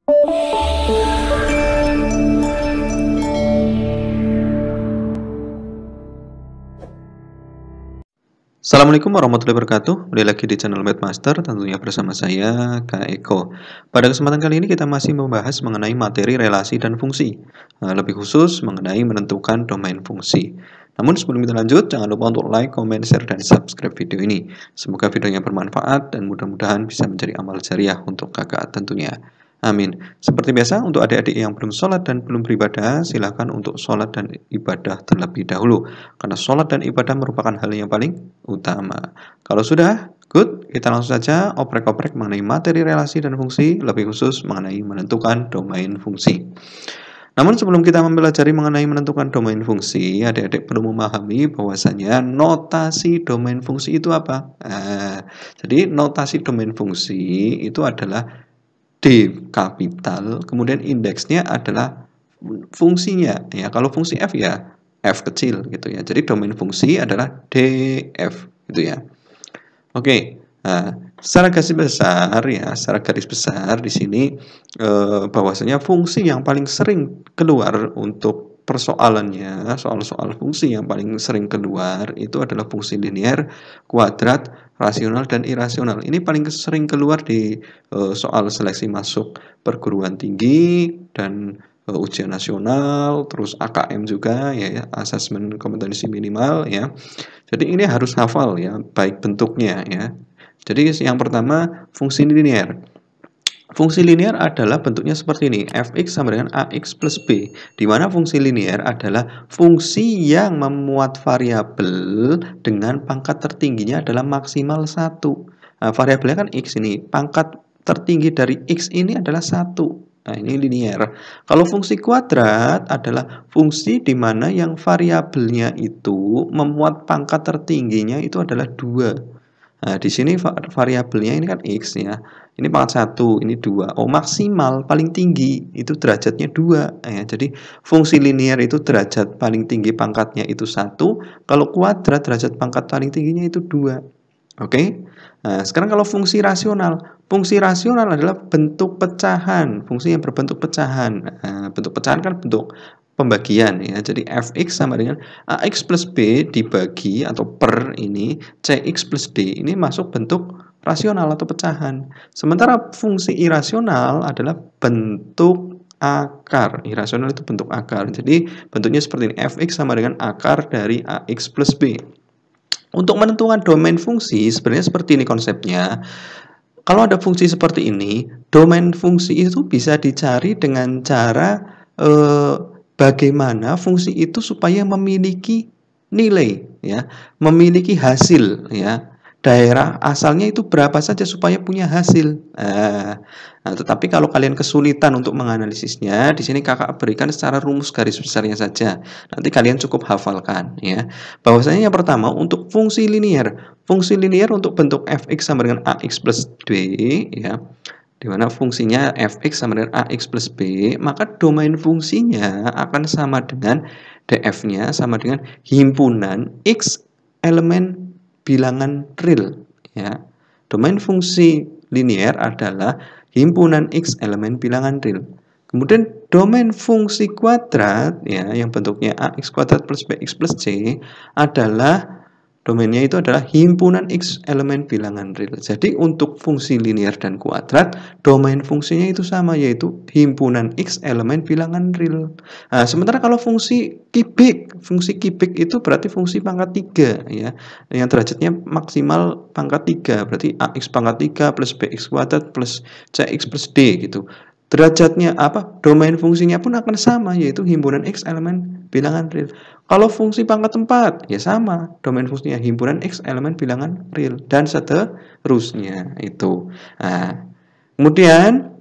Assalamualaikum warahmatullahi wabarakatuh. Kembali lagi di channel Mathmaster, tentunya bersama saya, Kak Eko. Pada kesempatan kali ini kita masih membahas mengenai materi relasi dan fungsi. Lebih khusus mengenai menentukan domain fungsi. Namun sebelum kita lanjut, jangan lupa untuk like, comment, share, dan subscribe video ini. Semoga videonya bermanfaat dan mudah-mudahan bisa menjadi amal jariah untuk kakak tentunya. Amin. Seperti biasa, untuk adik-adik yang belum sholat dan belum beribadah, silakan untuk sholat dan ibadah terlebih dahulu. Karena sholat dan ibadah merupakan hal yang paling utama. Kalau sudah, good, kita langsung saja oprek-oprek mengenai materi relasi dan fungsi, lebih khusus mengenai menentukan domain fungsi. Namun sebelum kita mempelajari mengenai menentukan domain fungsi, adik-adik perlu memahami bahwasanya notasi domain fungsi itu apa. Jadi notasi domain fungsi itu adalah D kapital, kemudian indeksnya adalah fungsinya. Ya, kalau fungsi f ya f kecil gitu ya. Jadi domain fungsi adalah df gitu ya. Oke. Nah, secara garis besar di sini bahwasanya fungsi yang paling sering keluar untuk persoalannya, soal-soal fungsi yang paling sering keluar itu adalah fungsi linear, kuadrat, rasional, dan irasional. Ini paling sering keluar di soal seleksi masuk perguruan tinggi dan ujian nasional, terus AKM juga ya, asesmen kompetensi minimal ya. Jadi ini harus hafal ya, baik bentuknya ya. Jadi yang pertama fungsi linear. Fungsi linear adalah bentuknya seperti ini, fx sama dengan ax plus b, di mana fungsi linear adalah fungsi yang memuat variabel dengan pangkat tertingginya adalah maksimal 1. Nah, variabelnya kan x ini, pangkat tertinggi dari x ini adalah 1. Nah, ini linear. Kalau fungsi kuadrat adalah fungsi di mana yang variabelnya itu memuat pangkat tertingginya itu adalah 2. Nah, di sini variabelnya ini kan x ya. Ini pangkat 1, ini 2. Oh, maksimal paling tinggi itu derajatnya 2 ya. Jadi fungsi linear itu derajat paling tinggi pangkatnya itu 1, kalau kuadrat derajat pangkat paling tingginya itu 2. Oke. Nah, sekarang kalau fungsi rasional. Fungsi rasional adalah bentuk pecahan, fungsi yang berbentuk pecahan. Nah, bentuk pecahan kan bentuk pembagian ya. Jadi fx sama dengan ax plus b dibagi atau per ini cx plus d. Ini masuk bentuk rasional atau pecahan. Sementara fungsi irasional adalah bentuk akar. Irasional itu bentuk akar. Jadi bentuknya seperti ini. Fx sama dengan akar dari ax plus b. Untuk menentukan domain fungsi sebenarnya seperti ini konsepnya. Kalau ada fungsi seperti ini, domain fungsi itu bisa dicari dengan cara bagaimana fungsi itu supaya memiliki nilai ya, memiliki hasil ya. Daerah asalnya itu berapa saja supaya punya hasil. Nah, tetapi kalau kalian kesulitan untuk menganalisisnya, di sini kakak berikan secara rumus garis besarnya saja. Nanti kalian cukup hafalkan ya. Bahwasanya yang pertama untuk fungsi linear. Fungsi linear untuk bentuk fx sama dengan ax plus b ya, di mana fungsinya fx sama dengan ax plus b, maka domain fungsinya akan sama dengan df-nya sama dengan himpunan x elemen bilangan real ya. Domain fungsi linear adalah himpunan x elemen bilangan real. Kemudian domain fungsi kuadrat ya, yang bentuknya ax kuadrat plus bx plus c adalah domainnya itu adalah himpunan x elemen bilangan real. Jadi untuk fungsi linear dan kuadrat, domain fungsinya itu sama, yaitu himpunan x elemen bilangan real. Nah, sementara kalau fungsi kubik itu berarti fungsi pangkat 3 ya, yang derajatnya maksimal pangkat 3, berarti ax pangkat 3 plus bx kuadrat plus cx plus d gitu. Derajatnya apa? Domain fungsinya pun akan sama, yaitu himpunan x elemen bilangan real. Kalau fungsi pangkat 4 ya sama, domain fungsinya himpunan x elemen bilangan real dan seterusnya itu. Nah, kemudian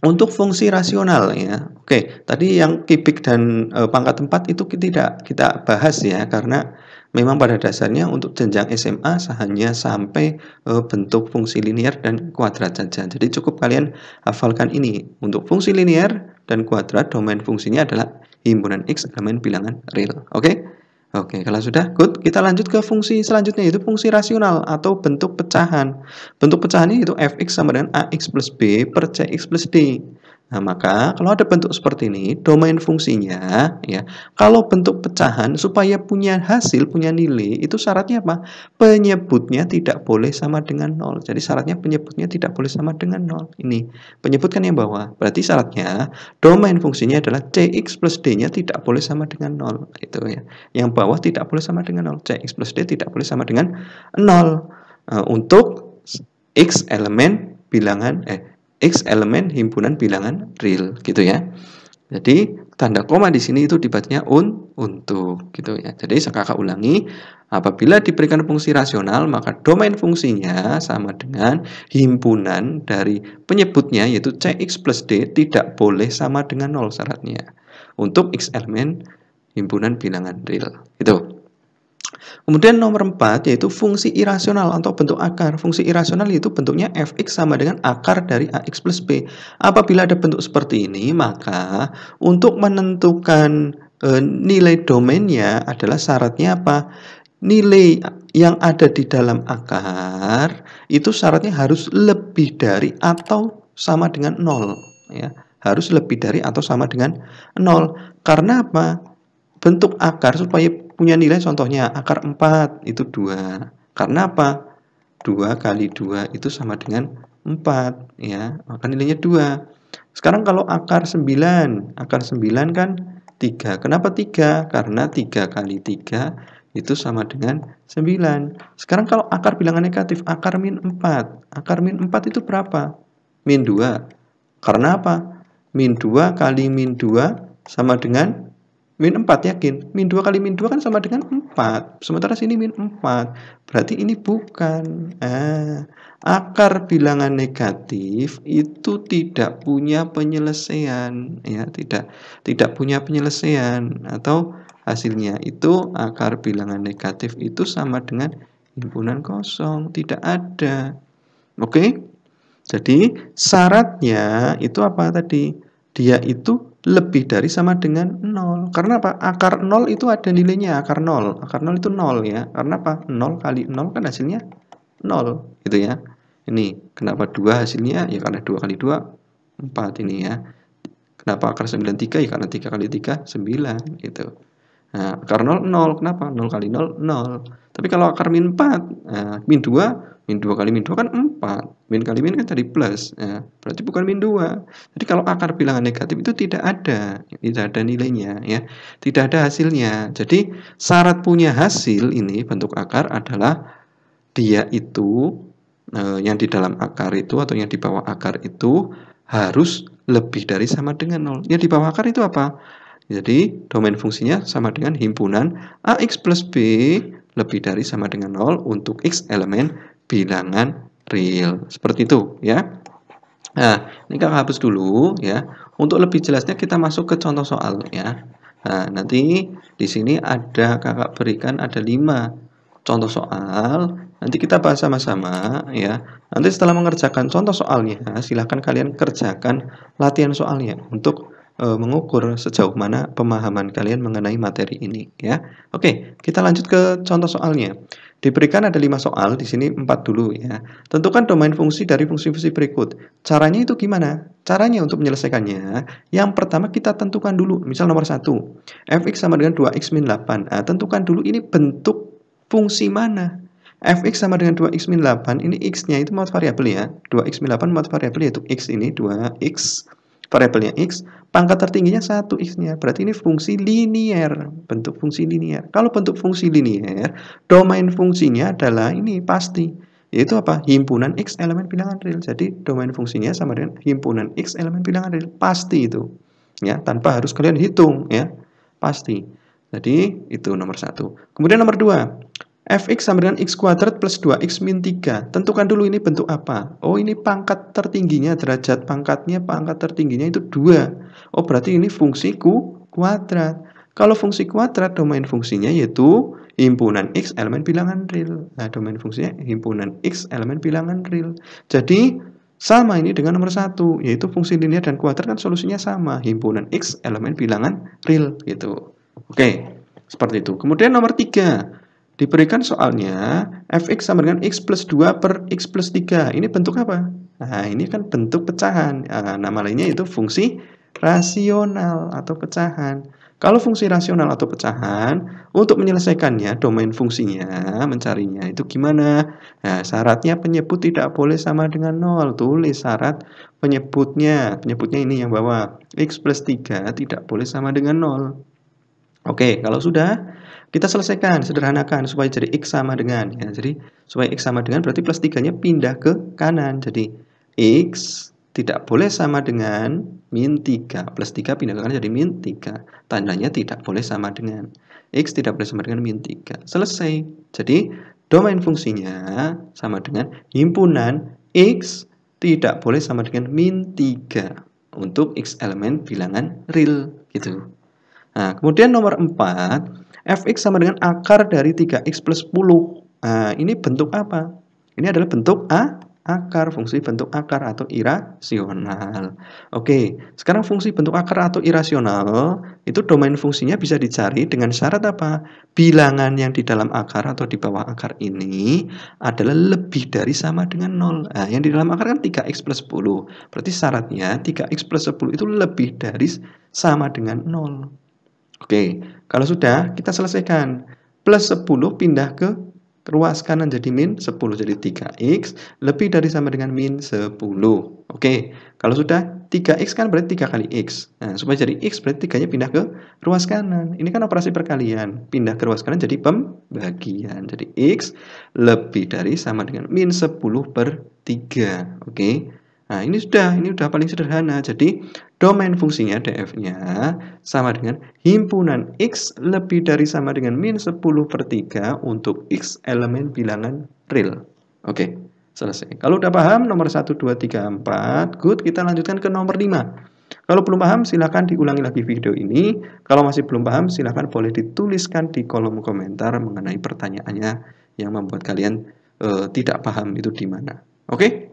untuk fungsi rasional ya. Oke, tadi yang kubik dan pangkat 4 itu tidak kita bahas ya, karena memang pada dasarnya untuk jenjang SMA hanya sampai bentuk fungsi linear dan kuadrat saja. Jadi cukup kalian hafalkan ini. Untuk fungsi linear dan kuadrat, domain fungsinya adalah himpunan x elemen bilangan real. Oke? Oke, kalau sudah, good. Kita lanjut ke fungsi selanjutnya, yaitu fungsi rasional atau bentuk pecahan. Bentuk pecahannya itu fx sama dengan ax plus b per cx plus d. Nah, maka kalau ada bentuk seperti ini, domain fungsinya ya, kalau bentuk pecahan supaya punya hasil, punya nilai, itu syaratnya apa? Penyebutnya tidak boleh sama dengan 0. Jadi syaratnya penyebutnya tidak boleh sama dengan 0. Ini, penyebut kan yang bawah. Berarti syaratnya domain fungsinya adalah Cx plus D-nya tidak boleh sama dengan 0. Itu ya. Yang bawah tidak boleh sama dengan 0. Cx plus D tidak boleh sama dengan 0. Untuk X elemen bilangan X elemen himpunan bilangan real gitu ya. Jadi tanda koma di sini itu dibacanya untuk gitu ya. Jadi saya kakak ulangi, apabila diberikan fungsi rasional maka domain fungsinya sama dengan himpunan dari penyebutnya yaitu Cx plus D tidak boleh sama dengan 0 syaratnya. Untuk X elemen himpunan bilangan real. Gitu. Kemudian nomor 4 yaitu fungsi irasional atau bentuk akar. Fungsi irasional yaitu bentuknya fx sama dengan akar dari ax plus b. Apabila ada bentuk seperti ini, maka untuk menentukan nilai domainnya adalah syaratnya apa? Nilai yang ada di dalam akar itu syaratnya harus lebih dari atau sama dengan 0 ya. Harus lebih dari atau sama dengan 0. Karena apa? Bentuk akar supaya punya nilai contohnya akar 4 itu 2. Karena apa? 2 kali 2 itu sama dengan 4 ya. Maka nilainya 2. Sekarang kalau akar 9 kan 3. Kenapa 3? Karena 3 kali 3 itu sama dengan 9. Sekarang kalau akar bilangan negatif, akar min 4. Akar min 4 itu berapa? Min 2. Karena apa? Min 2 kali min 2 sama dengan min 4 yakin? Min 2 kali min 2 kan sama dengan 4. Sementara sini min 4. Berarti ini bukan. Akar bilangan negatif itu tidak punya penyelesaian. Ya, tidak punya penyelesaian. Atau hasilnya itu akar bilangan negatif itu sama dengan himpunan kosong. Tidak ada. Oke? Jadi syaratnya itu apa tadi? Dia itu lebih dari sama dengan 0. Karena apa? Akar 0 itu ada nilainya, akar 0. Akar 0 itu 0 ya. Karena apa? 0 kali 0 kan hasilnya 0 gitu ya. Ini kenapa 2 hasilnya? Ya karena 2 kali 2 4 ini ya. Kenapa akar 93? Ya karena 3 kali 3 9 gitu. Nah, akar 0, 0. Kenapa? 0 kali 0, 0. Tapi kalau akar min 4, min 2 kali min 2 kan 4. Min kali min kan tadi plus. Nah, berarti bukan min 2. Jadi kalau akar bilangan negatif itu tidak ada nilainya ya. Tidak ada hasilnya. Jadi syarat punya hasil ini bentuk akar adalah dia itu yang di dalam akar itu atau yang di bawah akar itu harus lebih dari sama dengan 0. Yang di bawah akar itu apa? Jadi domain fungsinya sama dengan himpunan AX plus B lebih dari sama dengan 0 untuk X elemen bilangan real. Seperti itu ya. Nah, ini kakak hapus dulu ya. Untuk lebih jelasnya kita masuk ke contoh soal ya. Nah, nanti di sini ada kakak berikan ada 5 contoh soal. Nanti kita bahas sama-sama ya. Nanti setelah mengerjakan contoh soalnya, silahkan kalian kerjakan latihan soalnya untuk mengukur sejauh mana pemahaman kalian mengenai materi ini ya. Oke, kita lanjut ke contoh soalnya. Diberikan ada 5 soal, di sini 4 dulu ya. Tentukan domain fungsi dari fungsi-fungsi berikut. Caranya itu gimana? Caranya untuk menyelesaikannya, yang pertama kita tentukan dulu, misal nomor 1, fx sama dengan 2x min 8. Nah, tentukan dulu ini bentuk fungsi mana? Fx sama dengan 2x min 8, ini x-nya itu mod variabel ya. 2x min 8 mod variabel yaitu x ini 2x, variabelnya x, pangkat tertingginya 1x-nya. Berarti ini fungsi linier, bentuk fungsi linier. Kalau bentuk fungsi linier, domain fungsinya adalah ini pasti, yaitu apa? Himpunan x elemen bilangan real. Jadi domain fungsinya sama dengan himpunan x elemen bilangan real. Pasti itu. Ya, tanpa harus kalian hitung ya. Pasti. Jadi itu nomor 1. Kemudian nomor 2, fx sama dengan x kuadrat plus 2x min 3. Tentukan dulu ini bentuk apa. Oh, ini pangkat tertingginya, derajat pangkatnya, pangkat tertingginya itu 2. Oh, berarti ini fungsi kuadrat. Kalau fungsi kuadrat, domain fungsinya yaitu himpunan x elemen bilangan real. Nah, domain fungsinya himpunan x elemen bilangan real. Jadi, sama ini dengan nomor 1, yaitu fungsi linear dan kuadrat kan solusinya sama. Himpunan x elemen bilangan real gitu. Oke, seperti itu. Kemudian nomor 3. Diberikan soalnya fx sama dengan x plus 2 per x plus 3. Ini bentuk apa? Nah, ini kan bentuk pecahan. Nah, nama lainnya itu fungsi rasional atau pecahan. Kalau fungsi rasional atau pecahan, untuk menyelesaikannya, domain fungsinya, mencarinya itu gimana? Nah, syaratnya penyebut tidak boleh sama dengan 0. Tulis syarat penyebutnya. Penyebutnya ini yang bawah. X plus 3 tidak boleh sama dengan 0. Oke, kalau sudah, kita selesaikan, sederhanakan supaya jadi X sama dengan. Ya, jadi supaya X sama dengan berarti plus 3-nya pindah ke kanan. Jadi X tidak boleh sama dengan min 3. Plus 3 pindah ke kanan jadi min 3. Tandanya tidak boleh sama dengan. X tidak boleh sama dengan min 3. Selesai. Jadi domain fungsinya sama dengan himpunan X tidak boleh sama dengan min 3 untuk X elemen bilangan real gitu. Nah, kemudian nomor 4, fx sama dengan akar dari 3x plus 10. Nah, ini bentuk apa? Ini adalah bentuk akar, fungsi bentuk akar atau irasional. Oke, sekarang fungsi bentuk akar atau irasional, itu domain fungsinya bisa dicari dengan syarat apa? Bilangan yang di dalam akar atau di bawah akar ini adalah lebih dari sama dengan 0. Nah, yang di dalam akar kan 3x plus 10. Berarti syaratnya 3x plus 10 itu lebih dari sama dengan 0. Oke, kalau sudah kita selesaikan. Plus 10 pindah ke ruas kanan jadi min 10. Jadi 3x lebih dari sama dengan min 10. Oke, kalau sudah 3x kan berarti 3 kali x. Nah, supaya jadi x berarti 3-nya pindah ke ruas kanan. Ini kan operasi perkalian. Pindah ke ruas kanan jadi pembagian. Jadi x lebih dari sama dengan min 10 per 3. Oke. Nah, ini udah paling sederhana. Jadi, domain fungsinya df-nya sama dengan himpunan x lebih dari sama dengan min 10 per 3 untuk x elemen bilangan real. Oke, selesai. Kalau udah paham nomor 1, 2, 3, 4, good, kita lanjutkan ke nomor 5. Kalau belum paham, silahkan diulangi lagi video ini. Kalau masih belum paham, silahkan boleh dituliskan di kolom komentar mengenai pertanyaannya yang membuat kalian tidak paham itu di mana. Oke?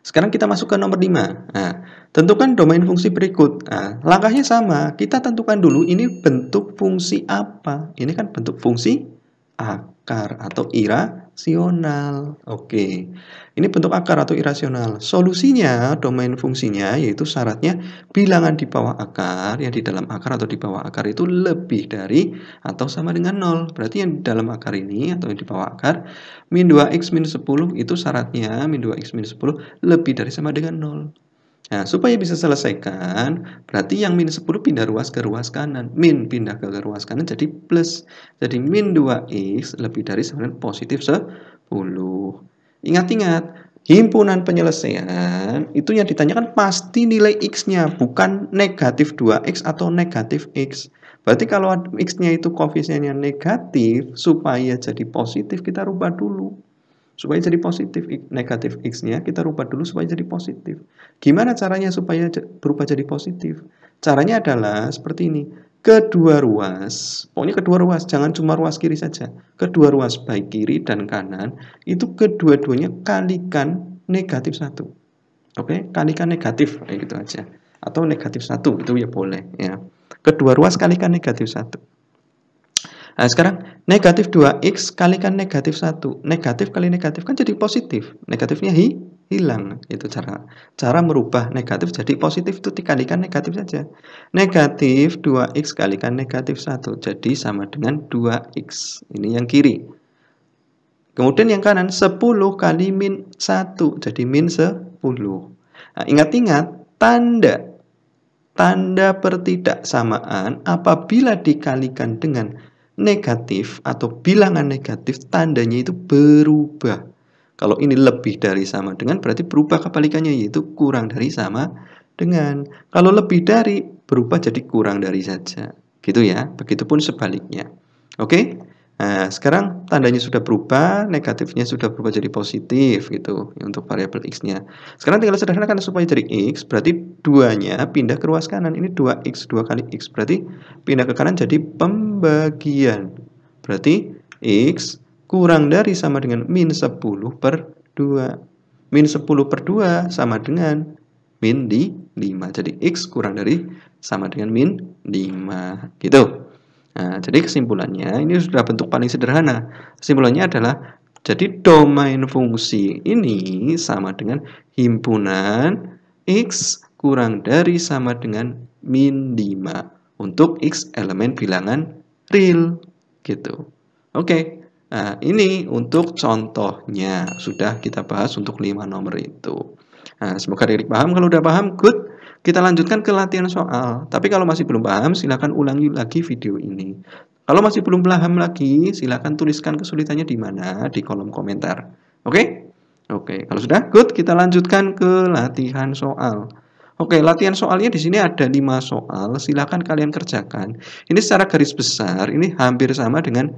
Sekarang kita masuk ke nomor 5. Nah, tentukan domain fungsi berikut. Nah, langkahnya sama. Kita tentukan dulu ini bentuk fungsi apa. Ini kan bentuk fungsi akar atau irasional. Oke. Ini bentuk akar atau irasional. Solusinya, domain fungsinya yaitu syaratnya bilangan di bawah akar, yang di dalam akar atau di bawah akar itu lebih dari atau sama dengan 0. Berarti yang di dalam akar ini atau yang di bawah akar min 2x min 10 itu syaratnya min 2x min 10 lebih dari sama dengan 0. Nah, supaya bisa selesaikan, berarti yang min 10 pindah ruas ke ruas kanan. Min pindah ke ruas kanan jadi plus. Jadi min 2x lebih dari sama dengan positif 10. Ingat-ingat, himpunan penyelesaian itu yang ditanyakan pasti nilai x-nya, bukan negatif 2x atau negatif x. Berarti kalau x-nya itu koefisiennya negatif, supaya jadi positif kita rubah dulu. Supaya jadi positif, negatif x-nya kita rubah dulu supaya jadi positif. Gimana caranya supaya berubah jadi positif? Caranya adalah seperti ini. Kedua ruas, pokoknya kedua ruas, jangan cuma ruas kiri saja. Kedua ruas baik kiri dan kanan, itu kedua-duanya kalikan negatif 1. Oke, kalikan negatif, kayak gitu aja. Atau negatif 1, itu ya boleh. Ya. Kedua ruas kalikan negatif 1. Nah, sekarang negatif 2x kalikan negatif 1. Negatif kali negatif kan jadi positif. Negatifnya hilang. Itu cara merubah negatif jadi positif itu dikalikan negatif saja. Negatif 2x kalikan negatif 1. Jadi sama dengan 2x. Ini yang kiri. Kemudian yang kanan 10 kali min 1. Jadi min 10. Nah, ingat-ingat tanda pertidaksamaan apabila dikalikan dengan negatif atau bilangan negatif, tandanya itu berubah. Kalau ini lebih dari sama dengan berarti berubah kebalikannya, yaitu kurang dari sama dengan. Kalau lebih dari berubah jadi kurang dari saja. Gitu ya. Begitupun sebaliknya. Oke? Nah, sekarang tandanya sudah berubah, negatifnya sudah berubah jadi positif gitu untuk variabel x-nya. Sekarang tinggal sederhanakan supaya jadi x, berarti 2-nya pindah ke ruas kanan. Ini 2x, 2 kali x, berarti pindah ke kanan jadi pembagian. Berarti x kurang dari sama dengan min 10 per 2. Min 10 per 2 sama dengan min 5. Jadi x kurang dari sama dengan min 5. Gitu. Nah, jadi kesimpulannya ini sudah bentuk paling sederhana. Kesimpulannya adalah jadi domain fungsi ini sama dengan himpunan X kurang dari sama dengan min 5 untuk X elemen bilangan real gitu. Oke. Nah, ini untuk contohnya sudah kita bahas untuk 5 nomor itu. Nah, semoga Ririk paham. Kalau udah paham, good. Kita lanjutkan ke latihan soal. Tapi kalau masih belum paham, silakan ulangi lagi video ini. Kalau masih belum paham lagi, silakan tuliskan kesulitannya di mana di kolom komentar. Oke? Oke, kalau sudah, good. Kita lanjutkan ke latihan soal. Oke, latihan soalnya di sini ada 5 soal. Silakan kalian kerjakan. Ini secara garis besar, ini hampir sama dengan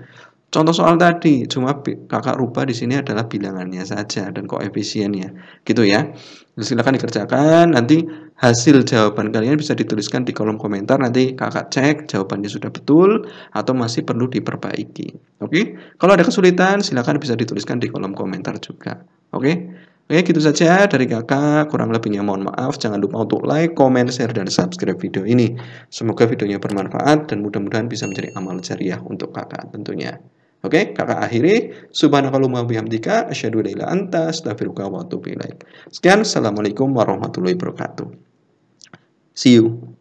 contoh soal tadi, cuma kakak rubah di sini adalah bilangannya saja dan koefisiennya, gitu ya. Silakan dikerjakan. Nanti hasil jawaban kalian bisa dituliskan di kolom komentar. Nanti kakak cek jawabannya sudah betul atau masih perlu diperbaiki. Oke? Kalau ada kesulitan, silakan bisa dituliskan di kolom komentar juga. Oke? Oke, gitu saja dari kakak. Kurang lebihnya mohon maaf. Jangan lupa untuk like, comment, share, dan subscribe video ini. Semoga videonya bermanfaat dan mudah-mudahan bisa menjadi amal jariah untuk kakak tentunya. Oke, kakak akhiri. Subhanakallahumma bihamdika asyhadu an la ilaha illa anta astaghfiruka wa atubu ilaik. Sekian, assalamualaikum warahmatullahi wabarakatuh. See you.